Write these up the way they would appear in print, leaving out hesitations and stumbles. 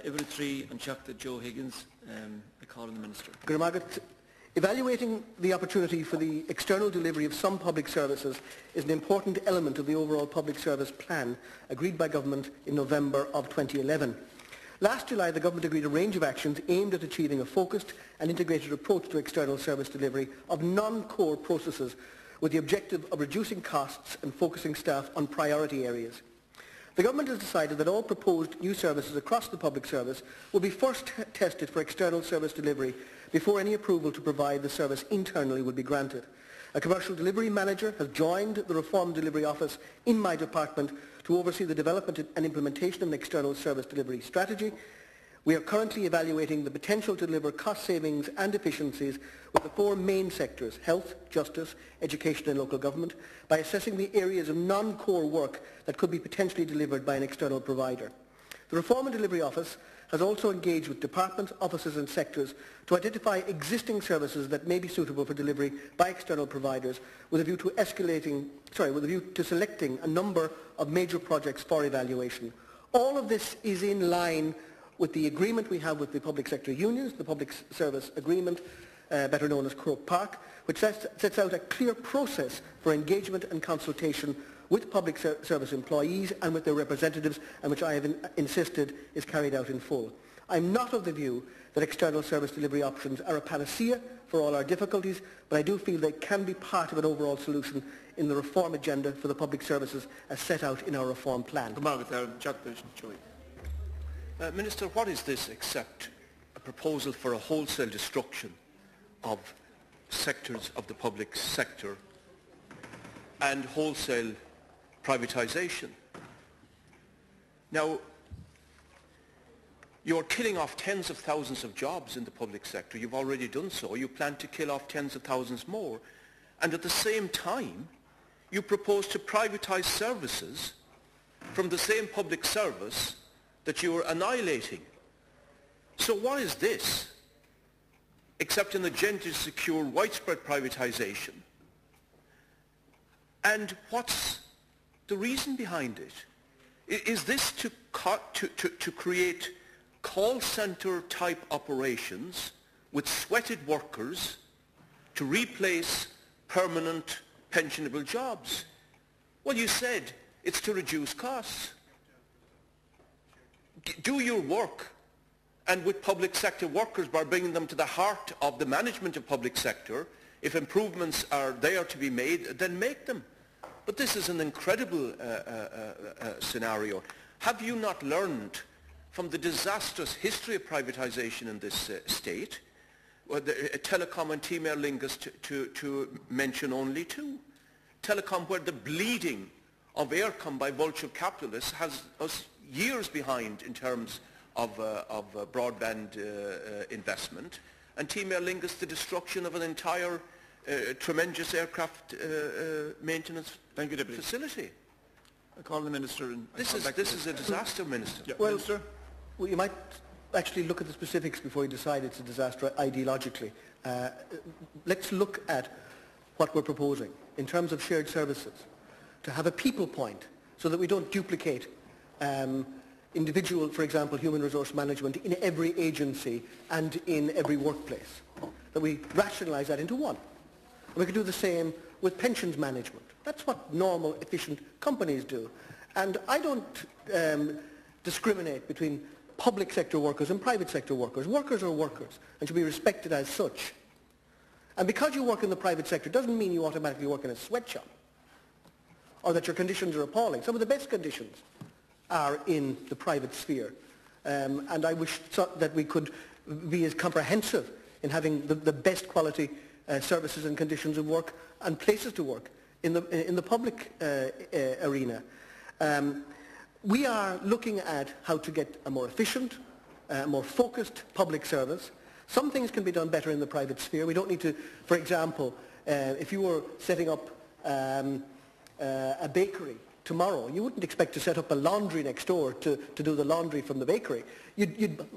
every three and Dr. Joe Higgins. I call on the Minister. Good morning. Evaluating the opportunity for the external delivery of some public services is an important element of the overall public service plan agreed by Government in November of 2011. Last July, the Government agreed a range of actions aimed at achieving a focused and integrated approach to external service delivery of non-core processes with the objective of reducing costs and focusing staff on priority areas. The Government has decided that all proposed new services across the public service will be first tested for external service delivery before any approval to provide the service internally will be granted. A commercial delivery manager has joined the Reform Delivery Office in my department to oversee the development and implementation of an external service delivery strategy. We are currently evaluating the potential to deliver cost savings and efficiencies with the four main sectors: health, justice, education and local government, by assessing the areas of non-core work that could be potentially delivered by an external provider. The Reform and Delivery Office has also engaged with departments, offices and sectors to identify existing services that may be suitable for delivery by external providers with a view to selecting a number of major projects for evaluation. All of this is in line with the agreement we have with the public sector unions, the Public Service Agreement, better known as Croke Park, which sets out a clear process for engagement and consultation with public service employees and with their representatives, and which I have insisted is carried out in full. I'm not of the view that external service delivery options are a panacea for all our difficulties, but I do feel they can be part of an overall solution in the reform agenda for the public services as set out in our reform plan. Minister, what is this except a proposal for a wholesale destruction of sectors of the public sector and wholesale privatisation? Now, you're killing off tens of thousands of jobs in the public sector. You've already done so. You plan to kill off tens of thousands more. And at the same time, you propose to privatise services from the same public service that you are annihilating. So what is this, except an agenda to secure widespread privatisation? And what's the reason behind it? Is this to create call centre type operations with sweated workers to replace permanent pensionable jobs? Well, you said it's to reduce costs. Do your work, and with public sector workers, by bringing them to the heart of the management of public sector. If improvements are there to be made, then make them. But this is an incredible scenario. Have you not learned from the disastrous history of privatisation in this state? Well, telecom and Air Lingus to mention only two. Telecom, where the bleeding of Eircom by vulture capitalists has us years behind in terms of broadband investment, and Air Lingus, the destruction of an entire tremendous aircraft maintenance facility. I call the Minister. This is a disaster, Minister. Yeah. Well, Minister? Well, you might actually look at the specifics before you decide it's a disaster ideologically. Let's look at what we're proposing in terms of shared services, to have a people point so that we don't duplicate individual, for example, human resource management in every agency and in every workplace, that we rationalise that into one. And we can do the same with pensions management. That's what normal, efficient companies do. And I don't discriminate between public sector workers and private sector workers. Workers are workers and should be respected as such. And because you work in the private sector doesn't mean you automatically work in a sweatshop or that your conditions are appalling. Some of the best conditions are in the private sphere. And I wish that we could be as comprehensive in having the best quality services and conditions of work and places to work in the public arena. We are looking at how to get a more efficient, more focused public service. Some things can be done better in the private sphere. We don't need to, for example, if you were setting up a bakery tomorrow, you wouldn't expect to set up a laundry next door to do the laundry from the bakery. You'd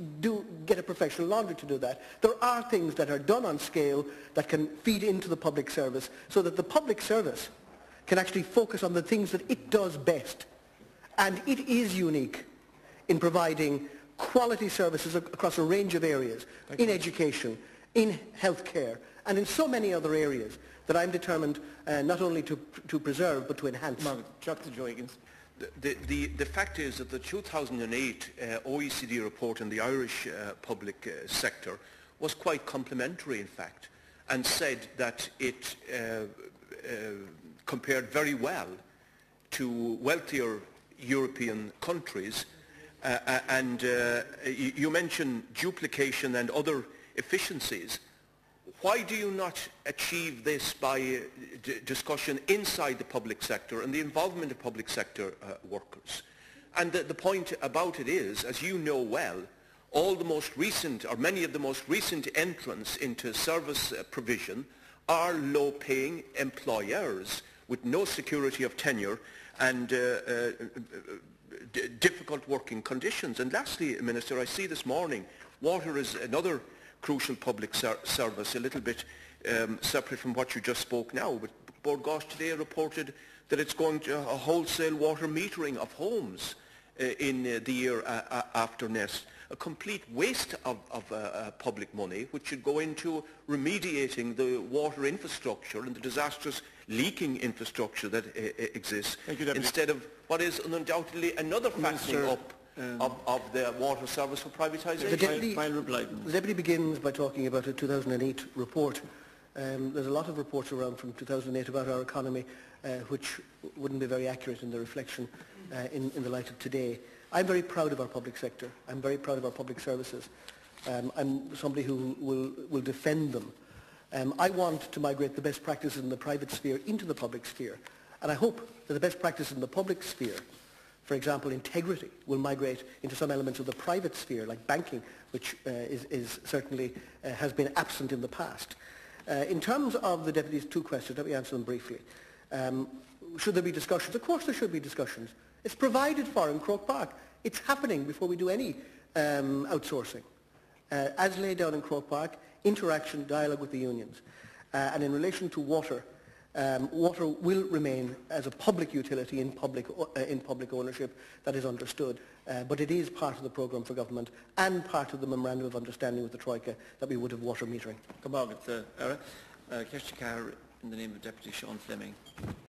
get a professional laundry to do that. There are things that are done on scale that can feed into the public service so that the public service can actually focus on the things that it does best. And it is unique in providing quality services across a range of areas, in education, in healthcare, and in so many other areas that I'm determined not only to preserve but to enhance. Dr. Joe Higgins. The fact is that the 2008 OECD report on the Irish public sector was quite complimentary, in fact, and said that it compared very well to wealthier European countries. And you mentioned duplication and other efficiencies. Why do you not achieve this by discussion inside the public sector and the involvement of public sector workers? And the point about it is, as you know well, all the most recent, or many of the most recent entrants into service provision are low-paying employers with no security of tenure and difficult working conditions. And lastly, Minister, I see this morning water is another crucial public service, a little bit separate from what you just spoke now. But Bord Gáis today reported that it's going to a wholesale water metering of homes in the year after next. A complete waste of public money, which should go into remediating the water infrastructure and the disastrous leaking infrastructure that exists, instead of what is undoubtedly another fattening up of the water service for privatisation. The Deputy begins by talking about a 2008 report. There's a lot of reports around from 2008 about our economy which wouldn't be very accurate in the reflection in the light of today. I'm very proud of our public sector. I'm very proud of our public services. I'm somebody who will defend them. I want to migrate the best practices in the private sphere into the public sphere. And I hope that the best practice in the public sphere, for example, integrity, will migrate into some elements of the private sphere, like banking, which is certainly has been absent in the past. In terms of the Deputy's two questions, let me answer them briefly. Should there be discussions? Of course there should be discussions. It's provided for in Croke Park. It's happening before we do any outsourcing. As laid down in Croke Park, interaction, dialogue with the unions. And in relation to water, water will remain as a public utility in public ownership. That is understood. But it is part of the programme for government and part of the memorandum of understanding with the Troika that we would have water metering. In the name of Deputy Sean Fleming.